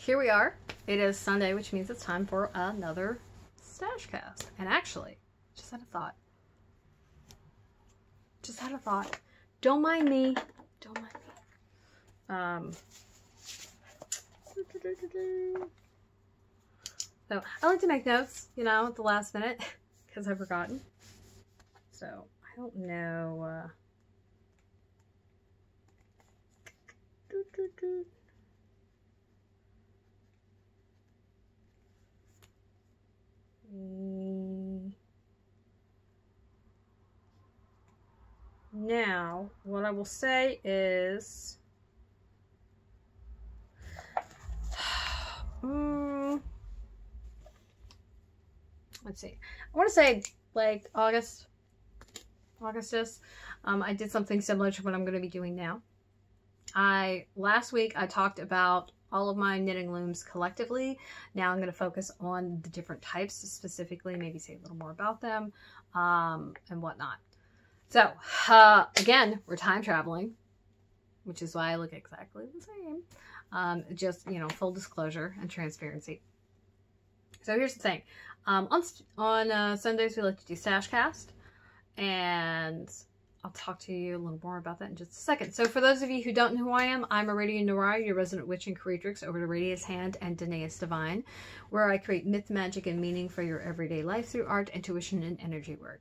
here we are. It is Sunday, which means it's time for another Stashcast. And actually, just had a thought. Don't mind me. Don't mind me. So I like to make notes, you know, at the last minute because I've forgotten. So I don't know. Now, what I will say is, let's see. I want to say like August. I did something similar to what I'm going to be doing now. Last week I talked about all of my knitting looms collectively. Now I'm going to focus on the different types specifically, maybe say a little more about them, and whatnot. So, again, we're time traveling, which is why I look exactly the same. Just, you know, full disclosure and transparency. So here's the thing. On Sundays, we like to do Stashcast, and I'll talk to you a little more about that in just a second. So for those of you who don't know who I am, I'm Aradia, your resident witch and creatrix over to Aradia's Hand and Danae's Divine, where I create myth, magic, and meaning for your everyday life through art, intuition, and energy work.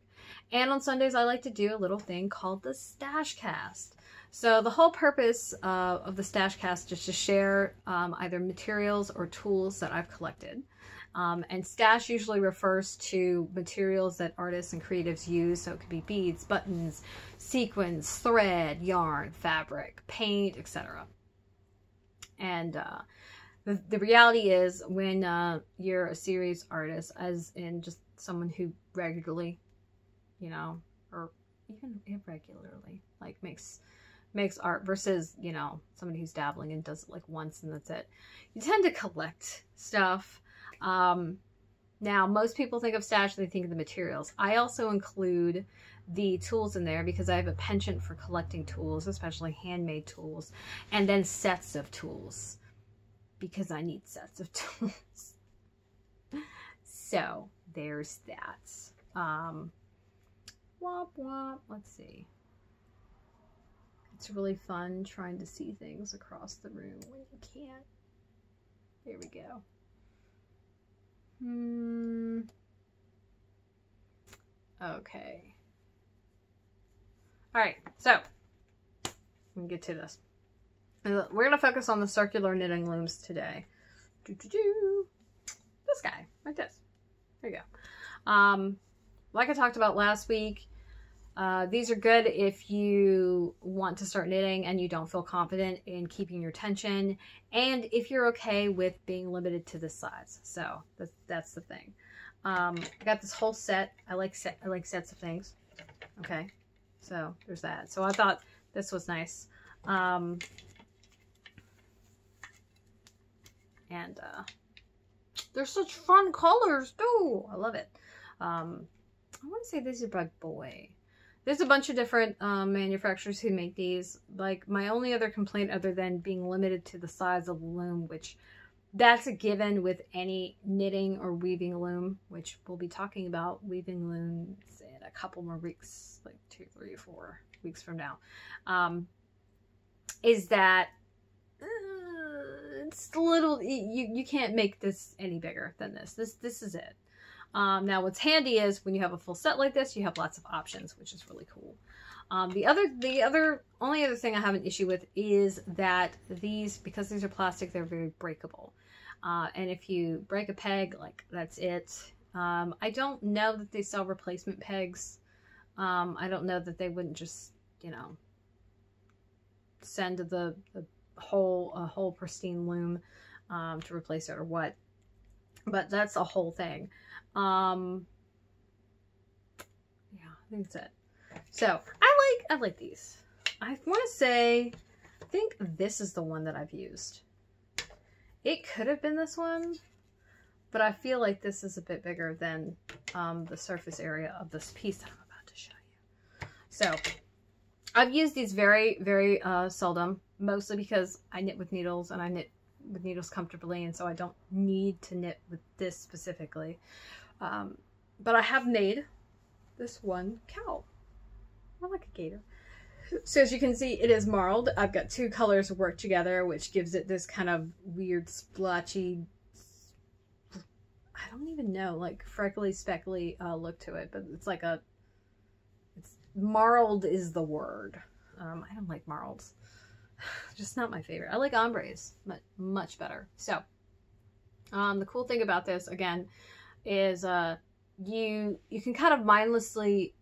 And on Sundays, I like to do a little thing called the Stashcast. So the whole purpose of the Stashcast is to share either materials or tools that I've collected. And stash usually refers to materials that artists and creatives use. So it could be beads, buttons, sequins, thread, yarn, fabric, paint, etc. And the reality is when you're a serious artist, as in just someone who regularly, you know, or even irregularly, like makes art versus, you know, somebody who's dabbling and does it like once and that's it. You tend to collect stuff. Now, most people think of stash, they think of the materials. I also include the tools in there because I have a penchant for collecting tools, especially handmade tools, and then sets of tools because I need sets of tools. So there's that. Womp womp. Let's see. It's really fun trying to see things across the room when you can't. There we go. Okay. All right, so we can get to this. We're going to focus on the circular knitting looms today. This guy, like this. There you go. Like I talked about last week, these are good if you want to start knitting and you don't feel confident in keeping your tension, and if you're okay with being limited to this size. So that's the thing. I got this whole set. I like sets of things. Okay, so there's that. So I thought this was nice. And they're such fun colors too. I love it. I want to say these are by Boy. There's a bunch of different manufacturers who make these. Like, my only other complaint other than being limited to the size of the loom, which that's a given with any knitting or weaving loom, which we'll be talking about weaving looms in a couple more weeks, like 2, 3, 4 weeks from now, is that it's a little, you can't make this any bigger than this. This is it. Now what's handy is when you have a full set like this, you have lots of options, which is really cool. The only other thing I have an issue with is that these, because these are plastic, they're very breakable. And if you break a peg, like, that's it. I don't know that they sell replacement pegs. I don't know that they wouldn't just, you know, send the whole pristine loom to replace it or what. But that's a whole thing. Yeah, I think that's it. So I like these. I want to say, I think this is the one that I've used. It could have been this one, but I feel like this is a bit bigger than the surface area of this piece that I'm about to show you. So I've used these very, very seldom, mostly because I knit with needles and I knit with needles comfortably, and so I don't need to knit with this specifically. But I have made this one cowl. I like a gator. So as you can see, it is marled. I've got two colors worked together, which gives it this kind of weird splotchy, I don't even know, like freckly, speckly look to it. But it's like marled is the word. I don't like marleds. Just not my favorite. I like ombres, but much better. So the cool thing about this, again, is you can kind of mindlessly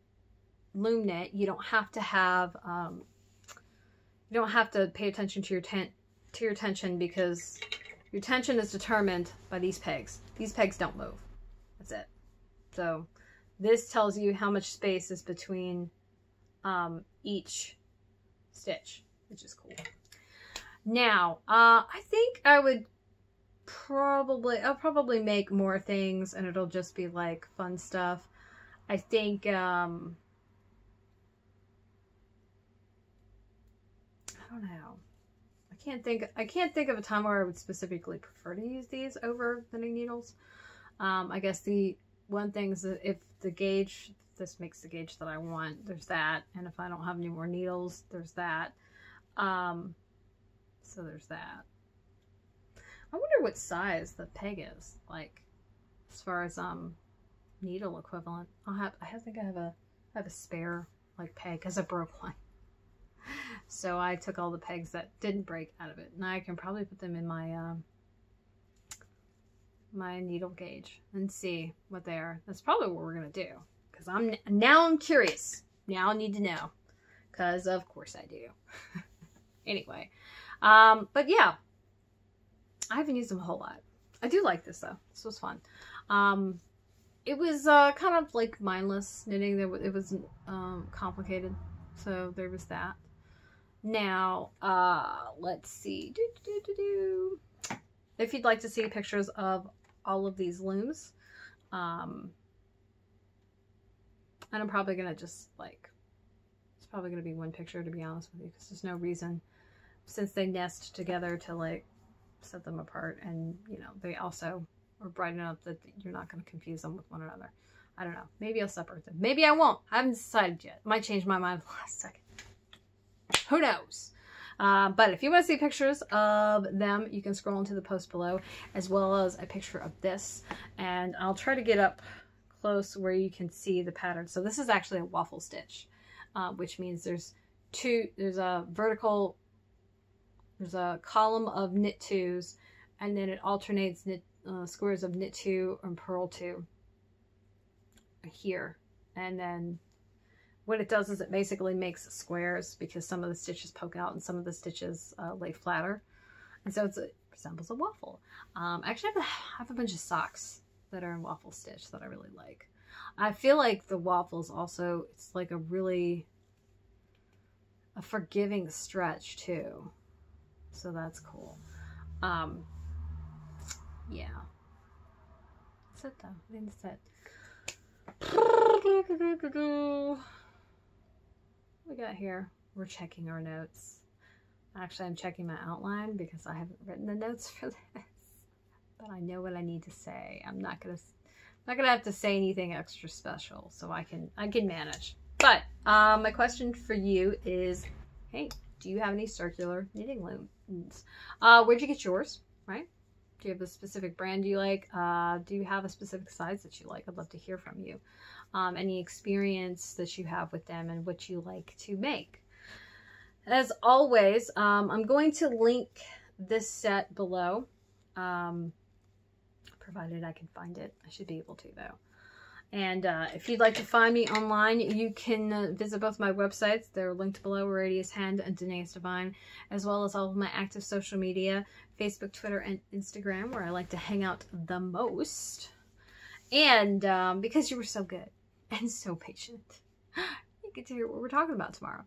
loom knit. You don't have to have pay attention to your tension, because your tension is determined by these pegs. These pegs don't move. That's it. So this tells you how much space is between each stitch, which is cool. Now I think I'll probably make more things, and it'll just be like fun stuff. I think I don't know. I can't think of a time where I would specifically prefer to use these over knitting needles. I guess the one thing is that if this makes the gauge that I want, there's that, and if I don't have any more needles, there's that. So there's that. I wonder what size the peg is, like, as far as needle equivalent. I think I have a spare like peg, because I broke one. So I took all the pegs that didn't break out of it, and I can probably put them in my my needle gauge and see what they are. That's probably what we're gonna do, because I'm curious. Now I need to know, because of course I do. Anyway, but yeah, I haven't used them a whole lot. I do like this though. This was fun. It was kind of like mindless knitting. It wasn't complicated, so there was that. Now, let's see. If you'd like to see pictures of all of these looms, and I'm probably gonna just like, it's probably gonna be one picture, to be honest with you, because there's no reason, since they nest together, to like set them apart, and you know, they also are bright enough that you're not going to confuse them with one another. I don't know. Maybe I'll separate them. Maybe I won't. I haven't decided yet. Might change my mind at the last second. Who knows? But if you want to see pictures of them, you can scroll into the post below, as well as a picture of this. And I'll try to get up close where you can see the pattern. So this is actually a waffle stitch, which means there's a column of knit twos, and then it alternates squares of knit two and purl two here. And then what it does is it basically makes squares, because some of the stitches poke out and some of the stitches lay flatter, and so it resembles a waffle. Actually, I have a bunch of socks that are in waffle stitch that I really like. I feel like the waffles also, it's like a forgiving stretch too, so that's cool. Yeah, that's it though. I think that's it. We got here. We're checking our notes. Actually, I'm checking my outline because I haven't written the notes for this, but I know what I need to say. I'm not gonna have to say anything extra special, so I can manage. But my question for you is, hey, do you have any circular knitting looms? Where'd you get yours? Right? Do you have a specific brand you like? Do you have a specific size that you like? I'd love to hear from you. Any experience that you have with them and what you like to make. As always, I'm going to link this set below, provided I can find it. I should be able to though. And if you'd like to find me online, you can visit both my websites. They're linked below, Aradia's Hand and Danae's Divine, as well as all of my active social media, Facebook, Twitter, and Instagram, where I like to hang out the most. And because you were so good and so patient, you get to hear what we're talking about tomorrow.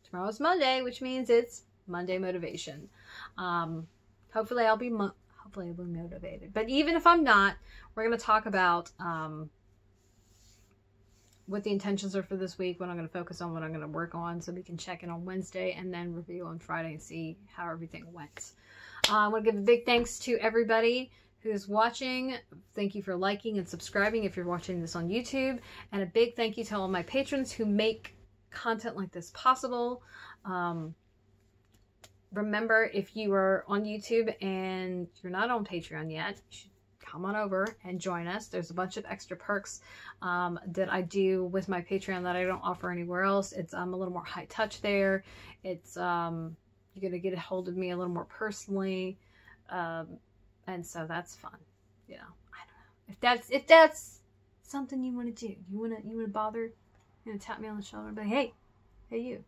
Tomorrow's Monday, which means it's Monday motivation. Hopefully I'll be motivated. But even if I'm not, we're going to talk about what the intentions are for this week, what I'm going to focus on, what I'm going to work on, so we can check in on Wednesday and then review on Friday and see how everything went. I want to give a big thanks to everybody who's watching. Thank you for liking and subscribing if you're watching this on YouTube. And a big thank you to all my patrons who make content like this possible. Remember, if you are on YouTube and you're not on Patreon yet, you should come on over and join us. There's a bunch of extra perks that I do with my Patreon that I don't offer anywhere else. It's a little more high touch there. It's you're gonna get a hold of me a little more personally, and so that's fun. You know, I don't know if that's something you want to do. You wanna bother, you know, tap me on the shoulder and be like, hey you.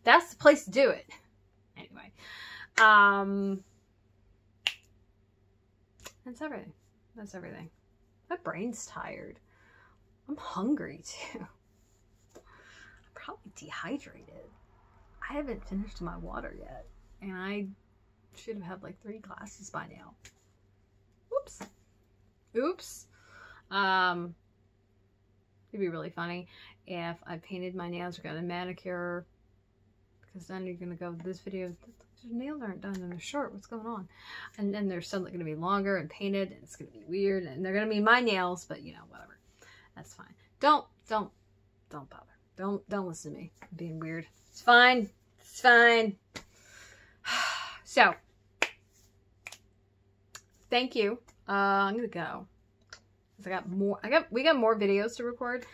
That's the place to do it. Anyway, that's everything. That's everything. My brain's tired. I'm hungry too. I'm probably dehydrated. I haven't finished my water yet, and I should have had like 3 glasses by now. Oops. Oops. It'd be really funny if I painted my nails or got a manicure, because then you're gonna go, this video, your nails aren't done and they're short, what's going on? And then they're suddenly gonna be longer and painted, and it's gonna be weird, and they're gonna be my nails, but you know, whatever. That's fine. Don't bother. Don't listen to me. I'm being weird. It's fine. It's fine. So, thank you. I'm gonna go. We got more videos to record.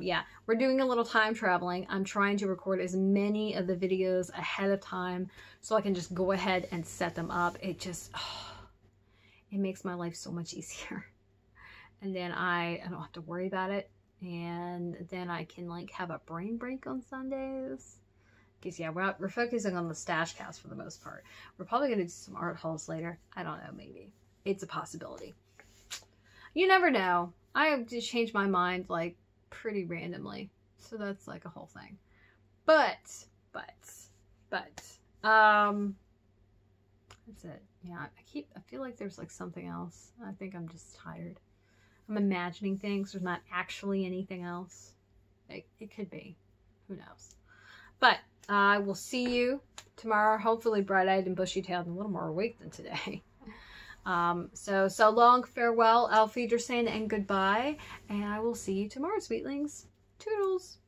Yeah, we're doing a little time traveling. I'm trying to record as many of the videos ahead of time so I can just go ahead and set them up. It just, it makes my life so much easier. And then I don't have to worry about it. And then I can like have a brain break on Sundays. Because yeah, we're focusing on the Stashcast for the most part. We're probably going to do some art hauls later. I don't know, maybe. It's a possibility. You never know. I have just changed my mind like pretty randomly. So that's like a whole thing. But that's it. Yeah, I feel like there's like something else. I think I'm just tired. I'm imagining things. There's not actually anything else. It could be. Who knows? But I will see you tomorrow. Hopefully bright-eyed and bushy-tailed and a little more awake than today. So long, farewell, auf Wiedersehen, and goodbye. And I will see you tomorrow, sweetlings. Toodles.